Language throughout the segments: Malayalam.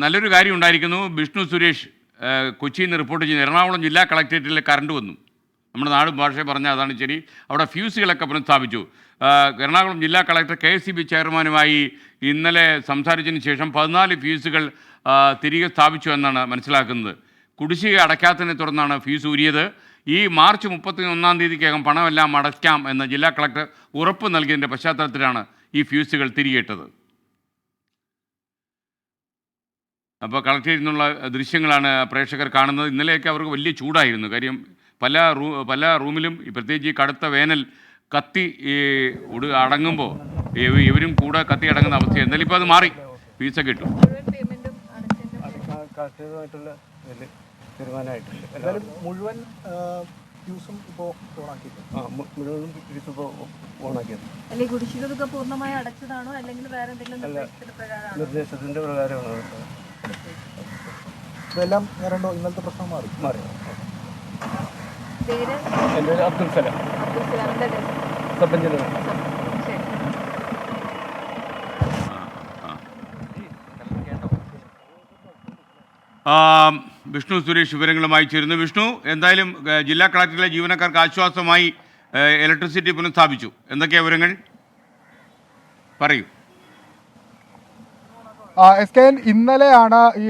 നല്ലൊരു കാര്യം ഉണ്ടായിരിക്കുന്നു. വിഷ്ണു സുരേഷ് കൊച്ചിയിൽ നിന്ന് റിപ്പോർട്ട് ചെയ്യുന്നു. എറണാകുളം ജില്ലാ കളക്ട്രേറ്റിൽ കറണ്ട് വന്നു. നമ്മുടെ നാട് ഭാഷയെ പറഞ്ഞാൽ അതാണ് ശരി. അവിടെ ഫ്യൂസുകളൊക്കെ പുനഃസ്ഥാപിച്ചു. എറണാകുളം ജില്ലാ കളക്ടർ KSEB ചെയർമാനുമായി ഇന്നലെ സംസാരിച്ചതിന് ശേഷം 14 ഫ്യൂസുകൾ തിരികെ സ്ഥാപിച്ചു എന്നാണ് മനസ്സിലാക്കുന്നത്. കുടിശ്ശിക അടയ്ക്കാത്തതിനെ തുടർന്നാണ് ഫ്യൂസ് ഊരിയത്. ഈ മാർച്ച് 31-ാം തീയതിക്കകം പണമെല്ലാം അടയ്ക്കാം എന്ന് ജില്ലാ കളക്ടർ ഉറപ്പ് നൽകിയതിൻ്റെ പശ്ചാത്തലത്തിലാണ് ഈ ഫ്യൂസുകൾ തിരികെ ഇട്ടത്. അപ്പോൾ കളക്ടറേറ്റിൽ നിന്നുള്ള ദൃശ്യങ്ങളാണ് പ്രേക്ഷകർ കാണുന്നത്. ഇന്നലെയൊക്കെ അവർക്ക് വലിയ ചൂടായിരുന്നു. കാര്യം പല റൂമിലും പ്രത്യേകിച്ച് ഈ കടുത്ത വേനൽ കത്തി അടങ്ങുമ്പോൾ ഇവരും കൂടെ കത്തി അടങ്ങുന്ന അവസ്ഥയാണ്. എന്നാലും ഇപ്പോൾ അത് മാറി, ഫീസൊക്കെ ഇട്ടു. മുഴുവൻ ഫ്യൂസും ഇപ്പോൾ പൂർണ്ണമായി അടച്ചതാണോ അല്ലെങ്കിൽ വേറെ എന്തെങ്കിലും നിർദ്ദേശത്തിന്റെ പ്രകാരമാണ് ഇതെല്ലാം നേരണ്ടോ? ഇന്നലത്തെ പ്രശ്നം മാറി. എൻ്റെ പേര് അബ്ദുൽ സലാം, സബ് എഞ്ചിനീയർ. വിഷ്ണു സുരേഷ് വിവരങ്ങളുമായി ചേരുന്നു. വിഷ്ണു, എന്തായാലും ജില്ലാ കളക്ടറിലെ ജീവനക്കാർക്ക് ആശ്വാസമായി ഇലക്ട്രിസിറ്റി പുനഃസ്ഥാപിച്ചു. എന്തൊക്കെയാണ് വിവരങ്ങൾ? പറയൂ. SKN ഇന്നലെയാണ് ഈ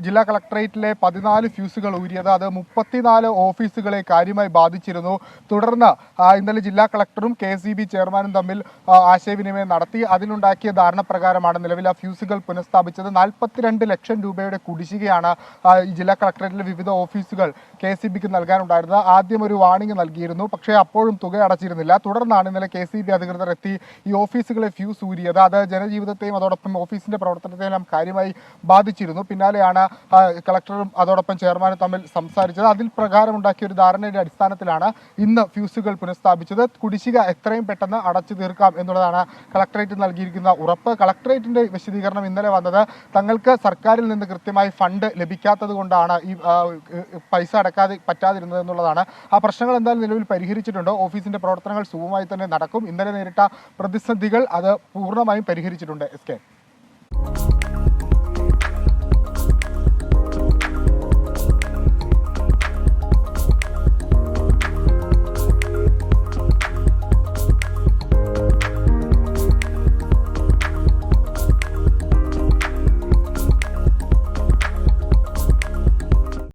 ജില്ലാ കളക്ടറേറ്റിലെ 14 ഫ്യൂസുകൾ ഊരിയത്. അത് 34 ഓഫീസുകളെ കാര്യമായി ബാധിച്ചിരുന്നു. തുടർന്ന് ഇന്നലെ ജില്ലാ കളക്ടറും KSEB ചെയർമാനും തമ്മിൽ ആശയവിനിമയം നടത്തി. അതിലുണ്ടാക്കിയ ധാരണപ്രകാരമാണ് നിലവിൽ ആ ഫ്യൂസുകൾ പുനഃസ്ഥാപിച്ചത്. 42 ലക്ഷം രൂപയുടെ കുടിശ്ശികയാണ് ഈ ജില്ലാ കളക്ടറേറ്റിലെ വിവിധ ഓഫീസുകൾ KSEBക്ക് നൽകാനുണ്ടായിരുന്നത്. ആദ്യം ഒരു വാണിംഗ് നൽകിയിരുന്നു, പക്ഷേ അപ്പോഴും തുക അടച്ചിരുന്നില്ല. തുടർന്നാണ് ഇന്നലെ KSEB അധികൃതർ എത്തി ഈ ഓഫീസുകളെ ഫ്യൂസ് ഊരിയത്. അത് ജനജീവിതത്തെയും അതോടൊപ്പം ഓഫീസിന്റെ പ്രവർത്തനത്തെ കാര്യമായി ബാധിച്ചിരുന്നു. പിന്നാലെയാണ് കളക്ടറും അതോടൊപ്പം ചെയർമാനും തമ്മിൽ സംസാരിച്ചത്. അതിൽ പ്രകാരം ഉണ്ടാക്കിയ ഒരു ധാരണയുടെ അടിസ്ഥാനത്തിലാണ് ഇന്ന് ഫ്യൂസുകൾ പുനഃസ്ഥാപിച്ചത്. കുടിശ്ശിക എത്രയും പെട്ടെന്ന് അടച്ചു തീർക്കാം എന്നുള്ളതാണ് കളക്ടറേറ്റ് നൽകിയിരിക്കുന്ന ഉറപ്പ്. കളക്ടറേറ്റിന്റെ വിശദീകരണം ഇന്നലെ വന്നത് തങ്ങൾക്ക് സർക്കാരിൽ നിന്ന് കൃത്യമായി ഫണ്ട് ലഭിക്കാത്തത് കൊണ്ടാണ് ഈ പൈസ അടക്കാതെ പറ്റാതിരുന്നത് എന്നുള്ളതാണ്. ആ പ്രശ്നങ്ങൾ എന്തായാലും നിലവിൽ പരിഹരിച്ചിട്ടുണ്ട്. ഓഫീസിന്റെ പ്രവർത്തനങ്ങൾ സുഗമമായി തന്നെ നടക്കും. ഇന്നലെ നേരിട്ട പ്രതിസന്ധികൾ അത് പൂർണ്ണമായും പരിഹരിച്ചിട്ടുണ്ട്. SK